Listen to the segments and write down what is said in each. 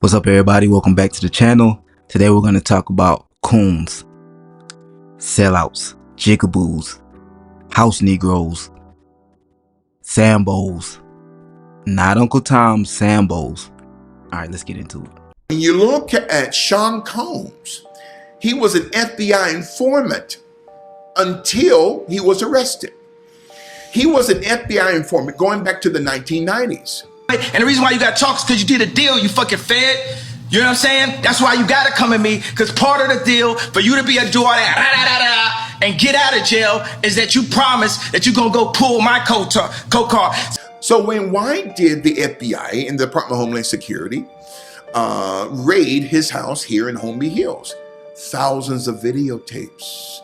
What's up, everybody? Welcome back to the channel. Today we're going to talk about coons, sellouts, jigaboos, house negroes, Sambos. Not Uncle Tom's, Sambos. Alright, let's get into it. When you look at Sean Combs, he was an FBI informant until he was arrested. He was an FBI informant going back to the 1990s. And the reason why you got talks because you did a deal, you fucking fed. You know what I'm saying? That's why you gotta come at me, because part of the deal for you to be a do all that and get out of jail is that you promise that you're gonna go pull my coat car. So why did the FBI and the Department of Homeland Security raid his house here in Holmby Hills? Thousands of videotapes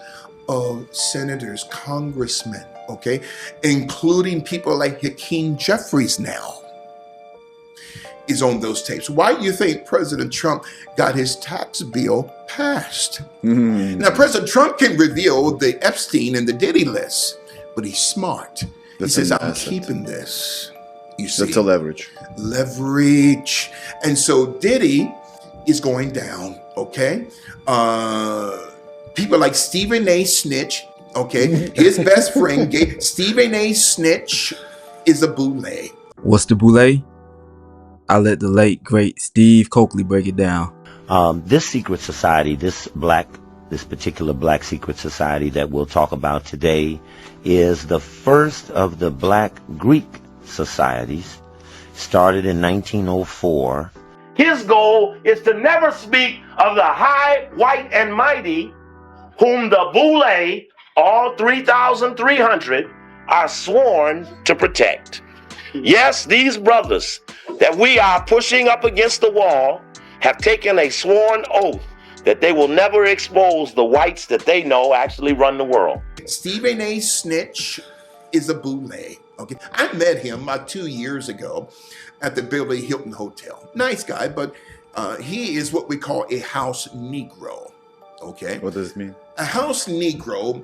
of senators, congressmen, okay, including people like Hakeem Jeffries now, is on those tapes. Why do you think President Trump got his tax bill passed? Now, President Trump can reveal the Epstein and the Diddy list, but he's smart. He says, I'm keeping this. You see? That's a leverage. Leverage. And so Diddy is going down, okay? People like Stephen A. Snitch, okay? His best friend, Stephen A. Snitch, is a Boule. What's the Boule? I'll let the late, great Steve Coakley break it down. This secret society, this particular black secret society that we'll talk about today is the first of the black Greek societies, started in 1904. His goal is to never speak of the high, white, and mighty, whom the Boule, all 3,300, are sworn to protect. Yes, these brothers that we are pushing up against the wall have taken a sworn oath that they will never expose the whites that they know actually run the world. Stephen A. Snitch is a Boule. Okay, I met him 2 years ago at the Beverly Hilton Hotel. Nice guy, but he is what we call a house Negro. Okay, What does it mean? a house Negro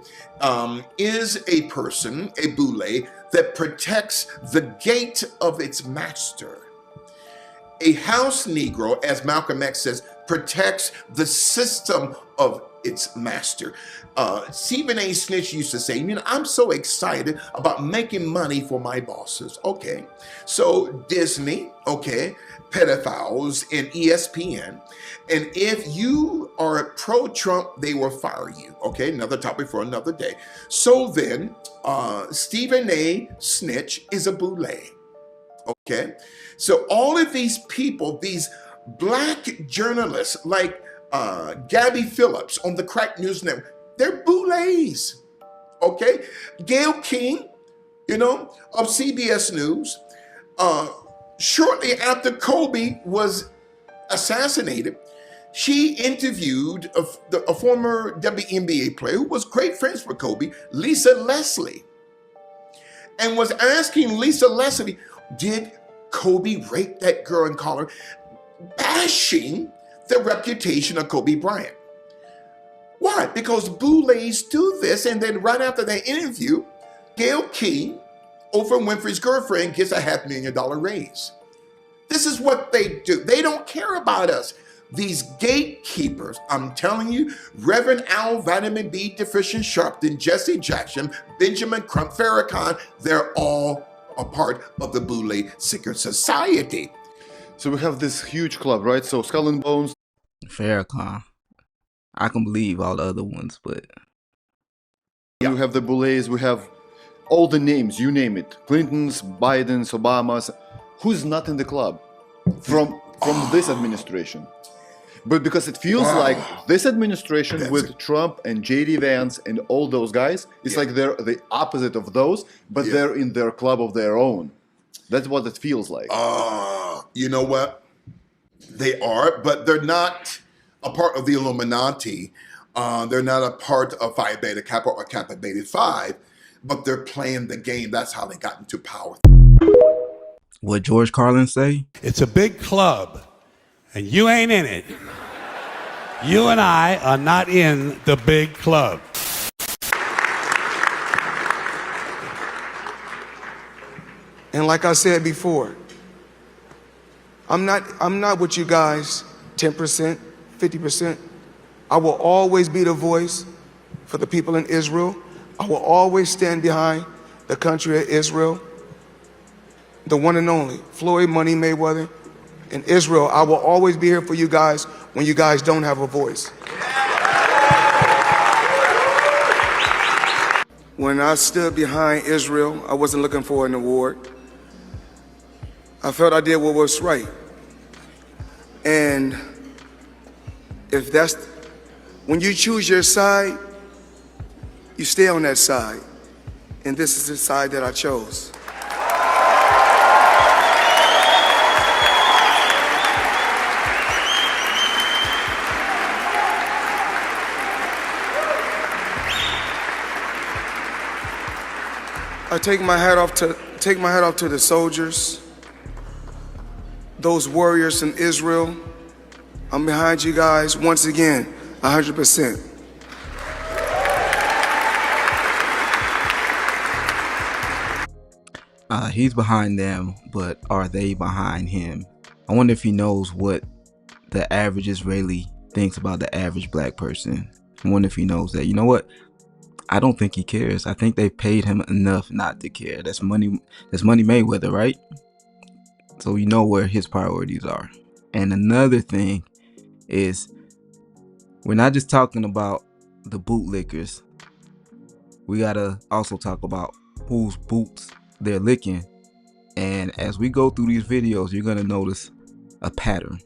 is a person, a Boule, that protects the gate of its master. A house Negro, as Malcolm X says, protects the system of its master. Stephen A. Snitch used to say, you know, I'm so excited about making money for my bosses. Okay, so Disney, okay, pedophiles and ESPN. And if you are pro-Trump, they will fire you. Okay, another topic for another day. So then, Stephen A. Snitch is a Boule. Okay, so all of these people, these black journalists like Gabby Phillips on the Crack News Network, they're Boules. Okay, Gayle King, you know, of CBS News, shortly after Kobe was assassinated, she interviewed a former WNBA player who was great friends with Kobe, Lisa Leslie, and was asking Lisa Leslie, did Kobe rape that girl and call her, bashing the reputation of Kobe Bryant. Why? Because Boules do this, and then right after that interview, Gayle King, Oprah Winfrey's girlfriend, gets a $500,000 raise. This is what they do. They don't care about us. These gatekeepers, I'm telling you, Reverend Al Vitamin B Deficient Sharpton, Jesse Jackson, Benjamin Crump, Farrakhan, they're all a part of the Boule secret society. So we have this huge club, right? So Skull and Bones. Farrakhan. I can believe all the other ones, but We have the Boules, we have all the names, you name it. Clintons, Bidens, Obamas. Who's not in the club from this administration? But because it feels like this administration with Trump and J.D. Vance and all those guys, it's like they're the opposite of those, but they're in their club of their own. That's what it feels like. You know what? They are, but they're not a part of the Illuminati. They're not a part of Phi Beta Kappa or Kappa Beta Phi, but they're playing the game. That's how they got into power. what George Carlin say? It's a big club, and you ain't in it. You and I are not in the big club. And like I said before, I'm not with you guys 10%, 50%. I will always be the voice for the people in Israel. I will always stand behind the country of Israel, the one and only Floyd Money Mayweather in Israel. I will always be here for you guys when you guys don't have a voice. When I stood behind Israel, I wasn't looking for an award. I felt I did what was right. And if that's, when you choose your side, you stay on that side. And this is the side that I chose. I take my hat off to the soldiers, those warriors in Israel. I'm behind you guys once again, 100%. He's behind them, but are they behind him? I wonder if he knows what the average Israeli thinks about the average black person. I wonder if he knows that. You know what? I don't think he cares. I think they paid him enough not to care. That's money Mayweather, right? So you know where his priorities are. And another thing is, we're not just talking about the bootlickers. We gotta also talk about whose boots they're licking. And as we go through these videos, you're gonna notice a pattern.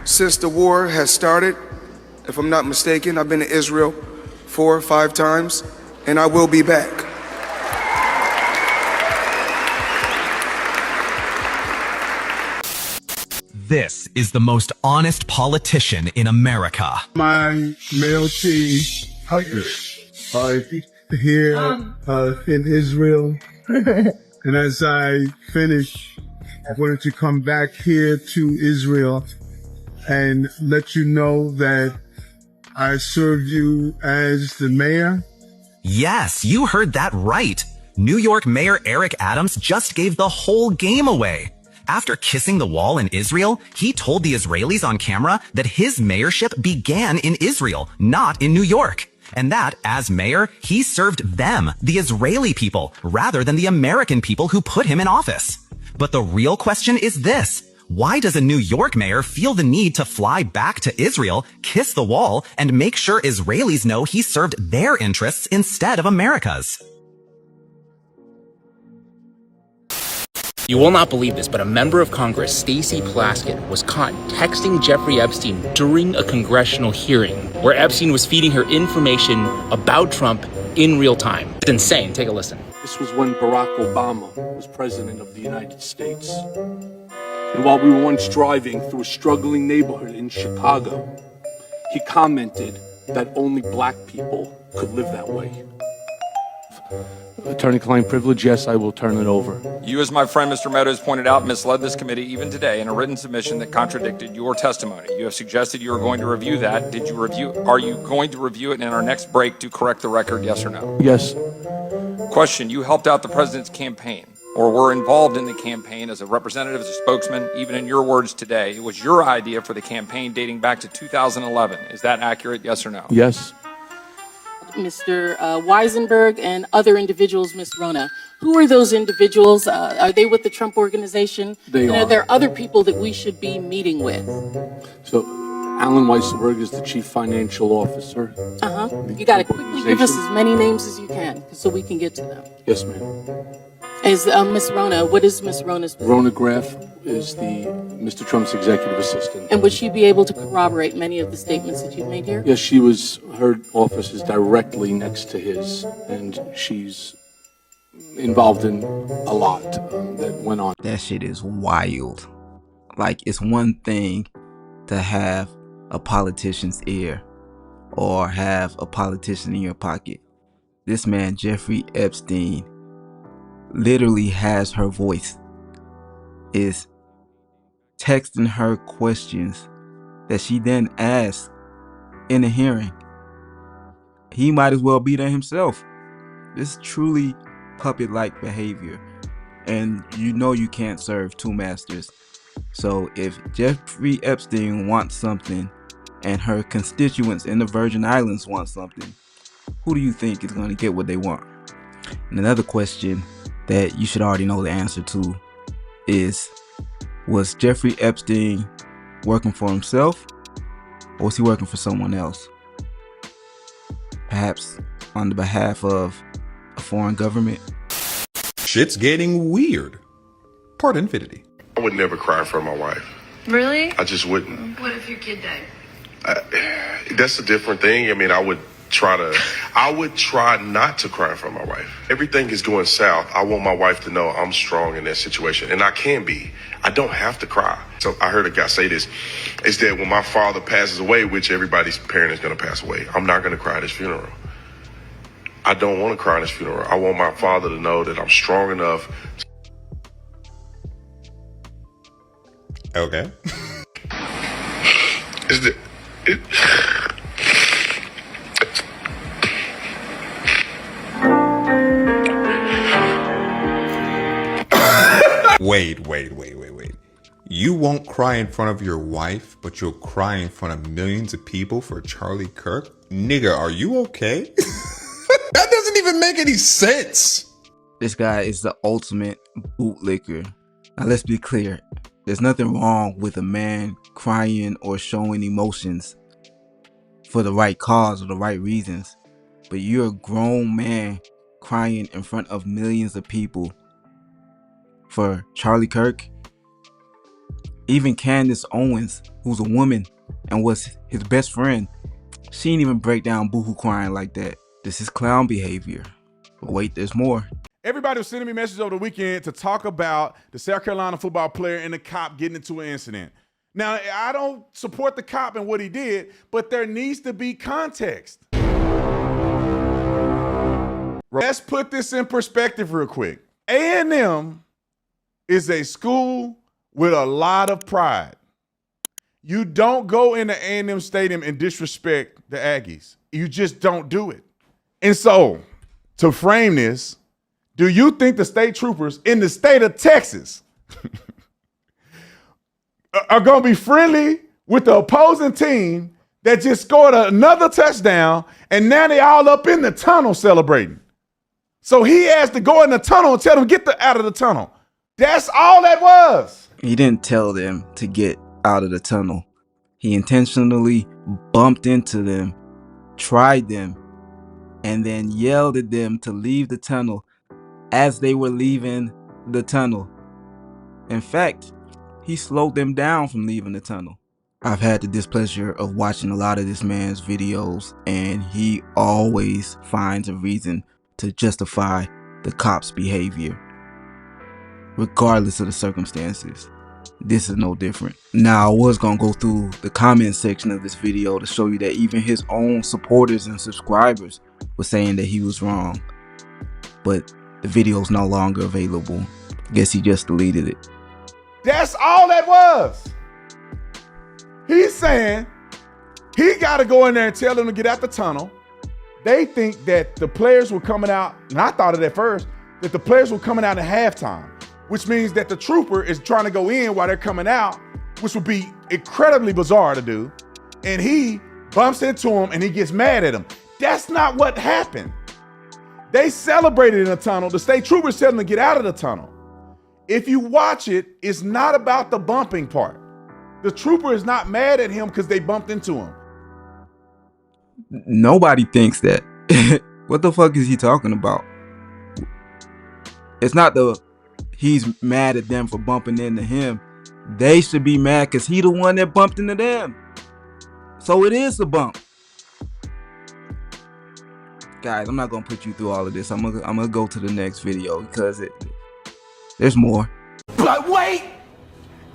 Since the war has started, if I'm not mistaken, I've been to Israel 4 or 5 times, and I will be back. This is the most honest politician in America. My male team here in Israel. And as I finish, I wanted to come back here to Israel and let you know that I served you as the mayor. Yes, you heard that right. New York Mayor Eric Adams just gave the whole game away. After kissing the wall in Israel, he told the Israelis on camera that his mayorship began in Israel, not in New York. And that, as mayor, he served them, the Israeli people, rather than the American people who put him in office. But the real question is this. Why does a New York mayor feel the need to fly back to Israel, kiss the wall, and make sure Israelis know he served their interests instead of America's? You will not believe this, but a member of Congress, Stacey Plaskett, was caught texting Jeffrey Epstein during a congressional hearing where Epstein was feeding her information about Trump in real time. It's insane. Take a listen. This was when Barack Obama was president of the United States. And while we were once driving through a struggling neighborhood in Chicago, he commented that only black people could live that way. Attorney-client privilege, yes, I will turn it over. You, as my friend Mr. Meadows pointed out, misled this committee even today in a written submission that contradicted your testimony. You have suggested you are going to review that. Are you going to review it in our next break to correct the record, yes or no? Yes. Question, you helped out the president's campaign or were involved in the campaign as a representative, as a spokesman, even in your words today. It was your idea for the campaign dating back to 2011. Is that accurate, yes or no? Yes. Mr. Weisenberg and other individuals, Ms. Rona. Who are those individuals? Are they with the Trump organization? They are. Are there other people that we should be meeting with? So, Alan Weissenberg is the chief financial officer. You got to quickly give us as many names as you can so we can get to them. Yes, ma'am. Is Ms. Rona, what is Ms. Rona's position? Rona Graff is Mr. Trump's executive assistant. And would she be able to corroborate many of the statements that you've made here? Yes, her office is directly next to his, and she's involved in a lot that went on. That shit is wild. Like, it's one thing to have a politician's ear or have a politician in your pocket. This man, Jeffrey Epstein, literally has her voice, is texting her questions that she then asks in a hearing. He might as well be there himself. This is truly puppet-like behavior. and you know you can't serve two masters. So if Jeffrey Epstein wants something and her constituents in the Virgin Islands want something, who do you think is going to get what they want? And another question that you should already know the answer to is, was Jeffrey Epstein working for himself, or was he working for someone else? Perhaps on the behalf of a foreign government? Shit's getting weird. Part infinity. I would never cry for my wife. Really? I just wouldn't. What if your kid died? That's a different thing. I mean, I would try not to cry for my wife. Everything is going south. I want my wife to know I'm strong in that situation, and I can be. I don't have to cry. So I heard a guy say this, is that when my father passes away, which everybody's parent is going to pass away, I'm not going to cry at his funeral. I don't want to cry at his funeral. I want my father to know that I'm strong enough. Okay. Wait. You won't cry in front of your wife, but you'll cry in front of millions of people for Charlie Kirk? Nigga, are you okay? That doesn't even make any sense. This guy is the ultimate bootlicker. Now let's be clear. There's nothing wrong with a man crying or showing emotions for the right cause or the right reasons. But you're a grown man crying in front of millions of people for Charlie Kirk. Even Candace Owens, who's a woman and was his best friend, she didn't even break down boohoo crying like that. This is clown behavior. But wait, there's more. Everybody was sending me messages over the weekend to talk about the South Carolina football player and the cop getting into an incident. Now, I don't support the cop and what he did, but there needs to be context. Let's put this in perspective real quick. A&M is a school with a lot of pride. You don't go into A&M Stadium and disrespect the Aggies. You just don't do it. And so, to frame this, do you think the state troopers in the state of Texas are going to be friendly with the opposing team that just scored another touchdown and now they all up in the tunnel celebrating? So he has to go in the tunnel and tell them, get out of the tunnel. That's all that was. He didn't tell them to get out of the tunnel. He intentionally bumped into them, tried them, and then yelled at them to leave the tunnel as they were leaving the tunnel. In fact, he slowed them down from leaving the tunnel. I've had the displeasure of watching a lot of this man's videos, and he always finds a reason to justify the cops' behavior, regardless of the circumstances. This is no different. Now, I was going to go through the comment section of this video to show you that even his own supporters and subscribers were saying that he was wrong. But the video is no longer available. Guess he just deleted it. That's all that was. He's saying he got to go in there and tell them to get out the tunnel. They think that the players were coming out, and I thought it at first, that the players were coming out at halftime, which means that the trooper is trying to go in while they're coming out, which would be incredibly bizarre to do. And he bumps into him and he gets mad at him. That's not what happened. They celebrated in the tunnel. The state troopers tell them to get out of the tunnel. If you watch it, it's not about the bumping part. The trooper is not mad at him because they bumped into him. Nobody thinks that. What the fuck is he talking about? It's not he's mad at them for bumping into him. They should be mad because he the one that bumped into them. So it is a bump. Guys, I'm not gonna put you through all of this. I'm gonna go to the next video because there's more. But wait,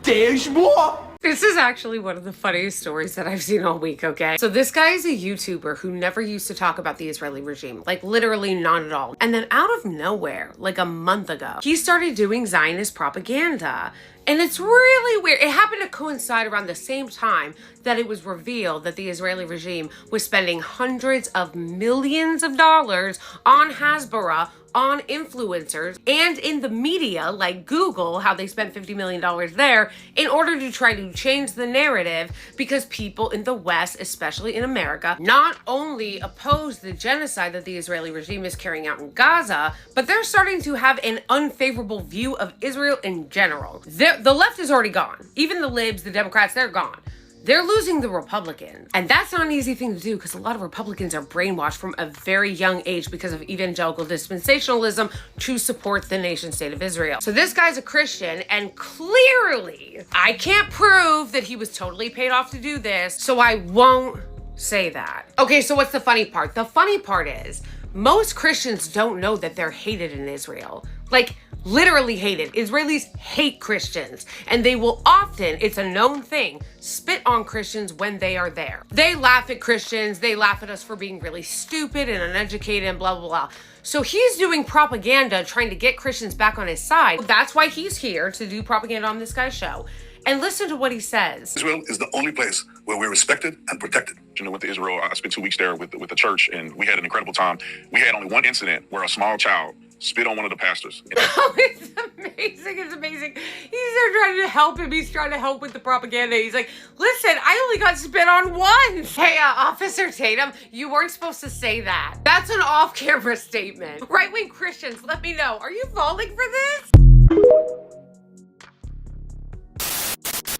there's more. This is actually one of the funniest stories that I've seen all week, okay? So this guy is a YouTuber who never used to talk about the Israeli regime, like literally not at all. And then out of nowhere, like a month ago, he started doing Zionist propaganda. And it's really weird. It happened to coincide around the same time that it was revealed that the Israeli regime was spending hundreds of millions of dollars on Hasbara, on influencers, and in the media like Google, how they spent $50 million there in order to try to change the narrative, because people in the West, especially in America, not only oppose the genocide that the Israeli regime is carrying out in Gaza, but they're starting to have an unfavorable view of Israel in general. The left is already gone. Even the libs, the Democrats, they're gone. They're losing the Republicans. And that's not an easy thing to do, because a lot of Republicans are brainwashed from a very young age because of evangelical dispensationalism to support the nation state of Israel. So this guy's a Christian, and clearly I can't prove that he was totally paid off to do this, so I won't say that. Okay, so what's the funny part? The funny part is most Christians don't know that they're hated in Israel. Like, literally hated. Israelis hate Christians, and they will often, it's a known thing, spit on Christians when they are there. They laugh at Christians, they laugh at us for being really stupid and uneducated and blah, blah, blah. So he's doing propaganda trying to get Christians back on his side. That's why he's here, to do propaganda on this guy's show. And listen to what he says. Israel is the only place where we're respected and protected. You know, went to Israel, I spent 2 weeks there with the church, and we had an incredible time. We had only one incident where a small child spit on one of the pastors. Oh, it's amazing. It's amazing. He's there trying to help him. He's trying to help with the propaganda. He's like, listen, I only got spit on once. Hey, Officer Tatum, you weren't supposed to say that. That's an off-camera statement. Right-wing Christians, let me know. Are you falling for this?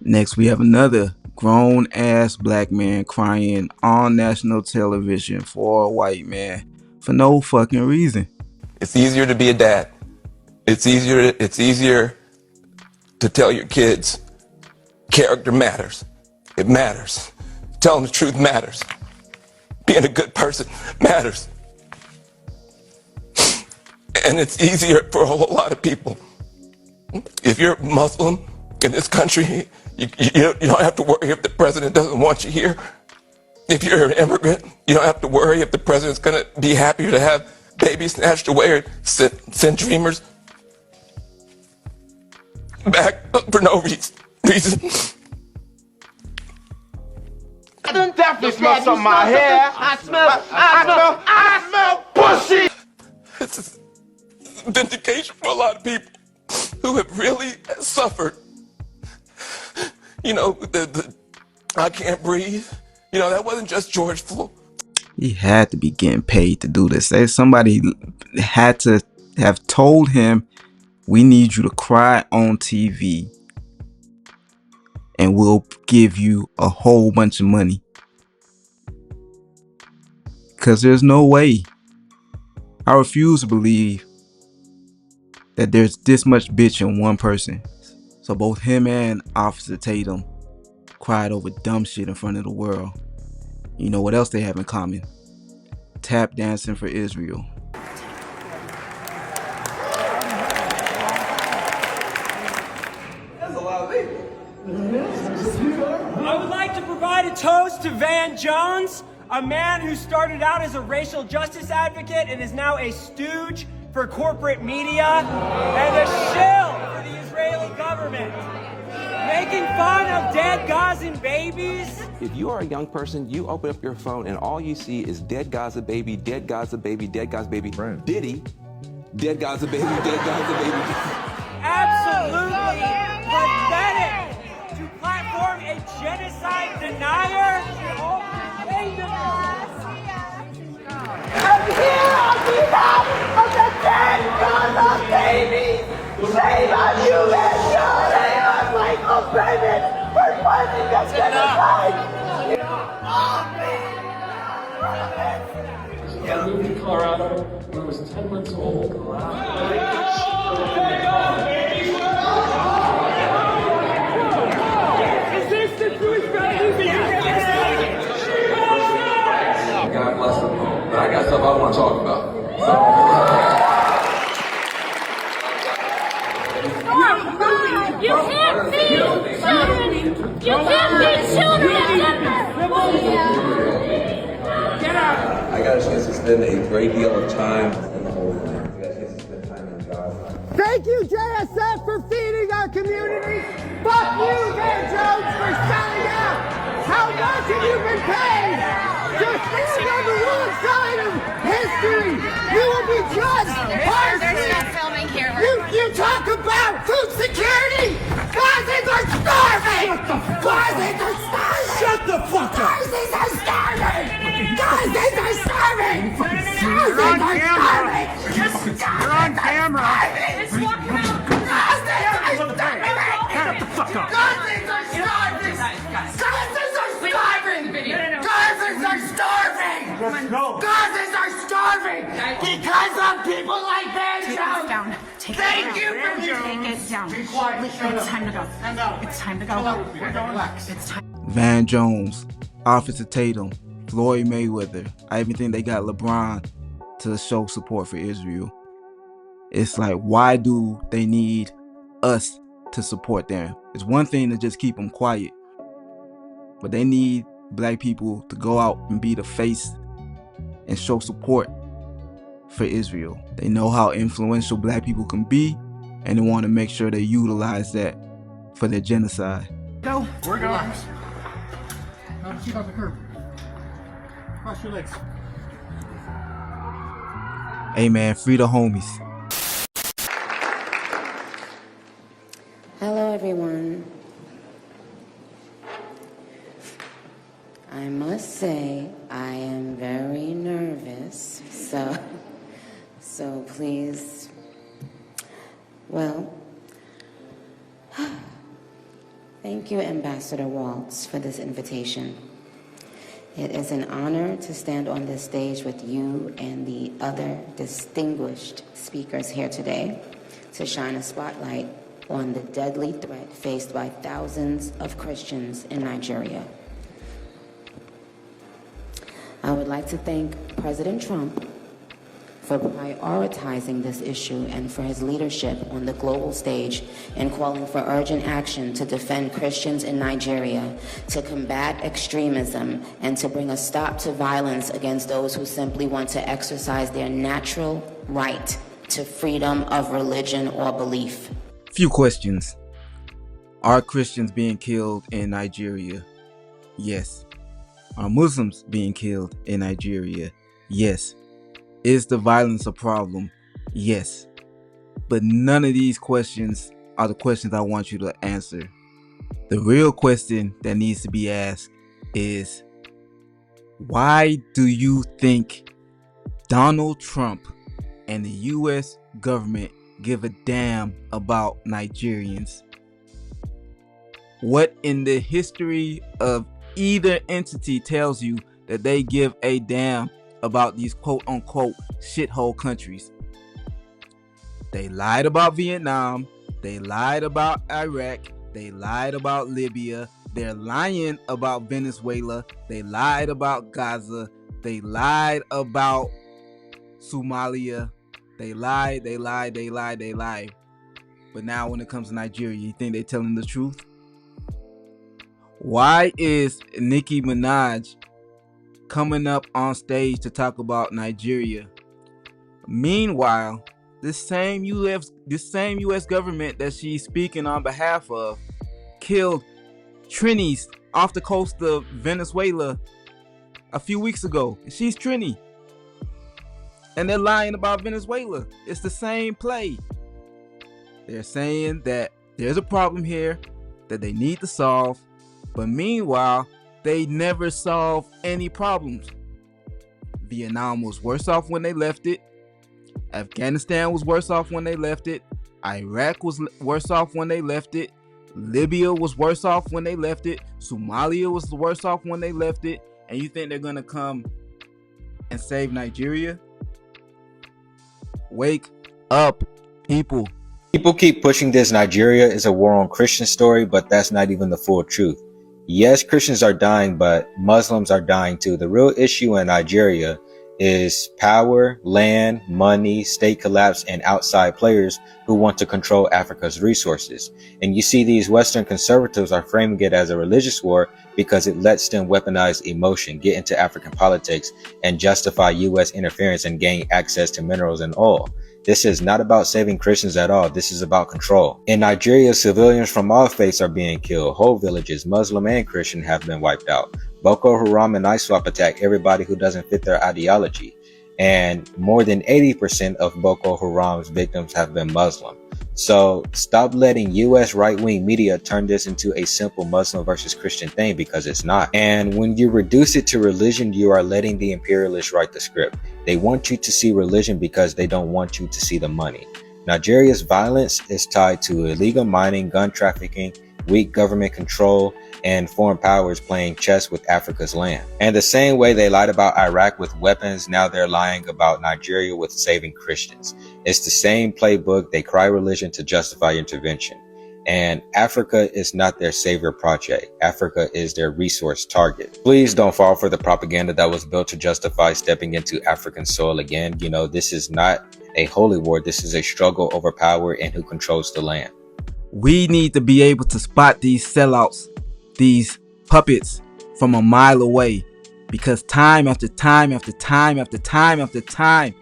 Next, we have another grown-ass black man crying on national television for a white man for no fucking reason. It's easier to be a dad. It's easier to tell your kids character matters. It matters. Telling the truth matters. Being a good person matters. And it's easier for a whole lot of people. If you're Muslim in this country, you don't have to worry if the president doesn't want you here. If you're an immigrant, you don't have to worry if the president's going to be happier to have babies snatched away or send dreamers back for no reason. I definitely smell something in my hair. I smell pussy. It's a vindication for a lot of people who have really suffered. You know, I can't breathe. You know, that wasn't just George Floyd. He had to be getting paid to do this. Somebody had to have told him, we need you to cry on TV and we'll give you a whole bunch of money. Because there's no way. I refuse to believe that there's this much bitch in one person. So both him and Officer Tatum cried over dumb shit in front of the world. You know what else they have in common? Tap dancing for Israel. That's a lot of people. I would like to provide a toast to Van Jones, a man who started out as a racial justice advocate and is now a stooge for corporate media and a shill for the Israeli government. Making fun of dead Gazan babies. If you are a young person, you open up your phone and all you see is dead Gaza baby, dead Gaza baby, dead Gaza baby. Diddy, dead Gaza baby, dead Gaza baby. Absolutely pathetic to platform a genocide denier. I'm here on behalf of the dead Gaza babies. Shame on you, man. Shame on Michael Bennett for funding this genocide. I moved to Colorado when I was 10 months old. Is this the Jewish family? God bless them. But I got stuff I want to talk about. You can't feed children! You can't feed children! Get out! I got a chance to spend a great deal of time in the Holy Land. I got a chance to spend time in Gaza. Thank you, JSF, for feeding our community. much have you been paid? You're standing on the wrong side of history. You will be judged harshly. There's no filming here. You talk about food security. Gazans are starving. Gazans are starving. Shut the fuck up. Gazans are starving. Gazans are starving. Gazans are starving. You're on camera. It's walking out. Gazans are starving. Shut the fuck up. Gazans are starving. Gazans are starving. Gazans are starving. Let's go. Gazans are starving because of people like Van Jones. Thank you for Take it down. Be quiet. It's time to go. It's time to go. Relax. It's time. Van Jones, Officer Tatum, Floyd Mayweather. I even think they got LeBron to show support for Israel. It's like, why do they need us to support them? It's one thing to just keep them quiet, but they need black people to go out and be the face and show support for Israel. They know how influential black people can be, and they want to make sure they utilize that for their genocide. Go. We're going. Keep off the curb. Cross your legs. Hey man, free the homies. Hello everyone. I must say I am very nervous, so please, well, thank you, Ambassador Waltz, for this invitation. It is an honor to stand on this stage with you and the other distinguished speakers here today to shine a spotlight on the deadly threat faced by thousands of Christians in Nigeria. I would like to thank President Trump for prioritizing this issue and for his leadership on the global stage in calling for urgent action to defend Christians in Nigeria, to combat extremism, and to bring a stop to violence against those who simply want to exercise their natural right to freedom of religion or belief. Few questions. Are Christians being killed in Nigeria? Yes. Are Muslims being killed in Nigeria? Yes. Is the violence a problem? Yes. But none of these questions are the questions I want you to answer. The real question that needs to be asked is, why do you think Donald Trump and the U.S. government give a damn about Nigerians? What in the history of either entity tells you that they give a damn about these quote-unquote shithole countries? They lied about Vietnam, they lied about Iraq, they lied about Libya, they're lying about Venezuela, they lied about Gaza, they lied about Somalia, they lied. But now when it comes to Nigeria, you think they're telling the truth? Why is Nicki Minaj coming up on stage to talk about Nigeria? Meanwhile, this same U.S. government that she's speaking on behalf of killed Trinis off the coast of Venezuela a few weeks ago. She's Trini. And they're lying about Venezuela. It's the same play. They're saying that there's a problem here that they need to solve, but meanwhile, they never solve any problems. Vietnam was worse off when they left it. Afghanistan was worse off when they left it. Iraq was worse off when they left it. Libya was worse off when they left it. Somalia was worse off when they left it. And you think they're gonna come and save Nigeria? Wake up, people. People keep pushing this Nigeria is a war on Christian story, but that's not even the full truth. Yes, Christians are dying, but Muslims are dying too. The real issue in Nigeria is power, land, money, state collapse, and outside players who want to control Africa's resources. And you see these Western conservatives are framing it as a religious war because it lets them weaponize emotion, get into African politics, and justify U.S. interference and gain access to minerals and oil. This is not about saving Christians at all. This is about control. In Nigeria, civilians from all faiths are being killed. Whole villages, Muslim and Christian, have been wiped out. Boko Haram and ISWAP attack everybody who doesn't fit their ideology. And more than 80% of Boko Haram's victims have been Muslim. So stop letting US right-wing media turn this into a simple Muslim versus Christian thing, because it's not. And when you reduce it to religion, you are letting the imperialists write the script. They want you to see religion because they don't want you to see the money. Nigeria's violence is tied to illegal mining, gun trafficking, weak government control, and foreign powers playing chess with Africa's land. And the same way they lied about Iraq with weapons, now they're lying about Nigeria with saving Christians. It's the same playbook. They cry religion to justify intervention. And Africa is not their savior project. Africa is their resource target. Please don't fall for the propaganda that was built to justify stepping into African soil again. You know, this is not a holy war. This is a struggle over power and who controls the land. We need to be able to spot these sellouts, these puppets, from a mile away, because time after time after time after time after time,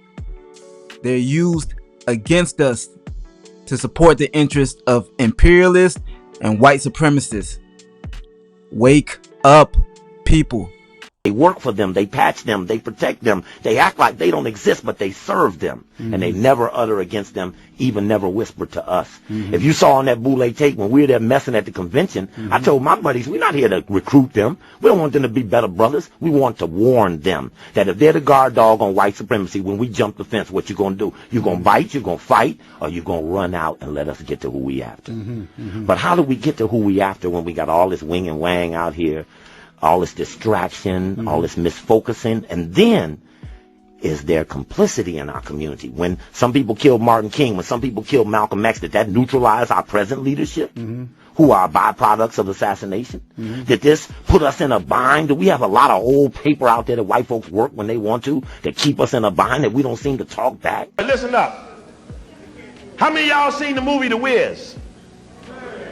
they're used against us to support the interests of imperialists and white supremacists. Wake up, people. They work for them, they patch them, they protect them, they act like they don't exist, but they serve them. And they never utter against them, even never whisper to us. If you saw on that Boule tape when we were there messing at the convention, I told my buddies, we're not here to recruit them. We don't want them to be better brothers. We want to warn them that if they're the guard dog on white supremacy, when we jump the fence, what you gonna do? You gonna bite, you gonna fight, or you gonna run out and let us get to who we after? But how do we get to who we after when we got all this wing and wang out here? All this distraction, all this misfocusing, and then is there complicity in our community? When some people killed Martin King, when some people killed Malcolm X, did that neutralize our present leadership, who are byproducts of assassination? Did this put us in a bind? Do we have a lot of old paper out there that white folks work when they want to keep us in a bind that we don't seem to talk back? Listen up. How many of y'all seen the movie The Wiz?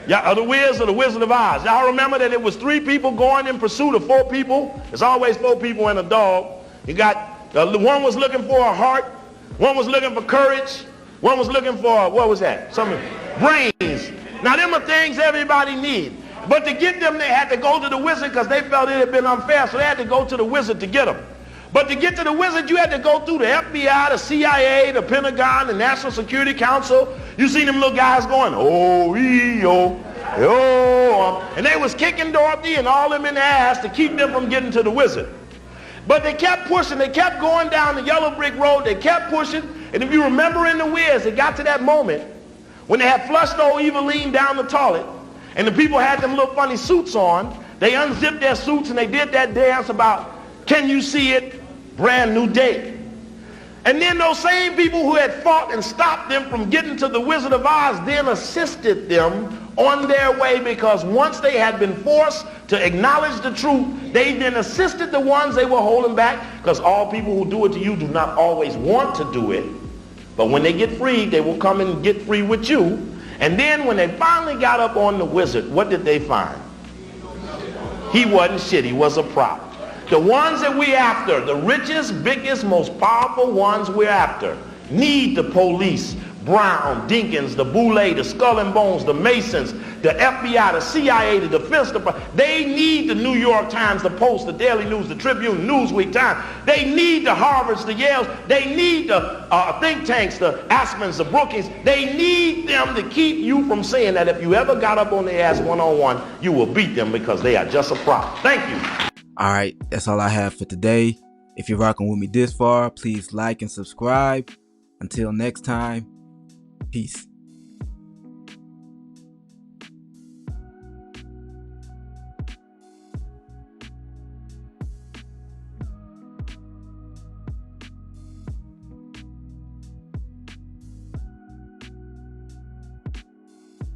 Yeah, The Wiz or The Wizard of Oz. Y'all remember that it was 3 people going in pursuit of 4 people? There's always 4 people and a dog. You got, one was looking for a heart, one was looking for courage, one was looking for, what was that? Some brains. Now them are things everybody need. But to get them, they had to go to the wizard because they felt it had been unfair, so they had to go to the wizard to get them. But to get to the wizard, you had to go through the FBI, the CIA, the Pentagon, the National Security Council. You see them little guys going, and they was kicking Dorothy and all them in the ass to keep them from getting to the wizard. But they kept pushing, they kept going down the yellow brick road, they kept pushing, and if you remember in The Wiz, it got to that moment when they had flushed old Eveline down the toilet, and the people had them little funny suits on. They unzipped their suits and they did that dance about, can you see it? Brand new day. And then those same people who had fought and stopped them from getting to the Wizard of Oz then assisted them on their way, because once they had been forced to acknowledge the truth, they then assisted the ones they were holding back, because all people who do it to you do not always want to do it. But when they get free, they will come and get free with you. And then when they finally got up on the wizard, what did they find? He wasn't shit, he was a prop. The ones that we're after, the richest, biggest, most powerful ones we're after, need the police, Brown, Dinkins, the Boule, the Skull and Bones, the Masons, the FBI, the CIA, the Defense Department. They need the New York Times, the Post, the Daily News, the Tribune, Newsweek, Times. They need the Harvards, the Yales. They need the think tanks, the Aspens, the Brookings. They need them to keep you from saying that if you ever got up on their ass one-on-one, you will beat them, because they are just a prop. Thank you. All right, that's all I have for today. If you're rocking with me this far, please like and subscribe. Until next time, peace.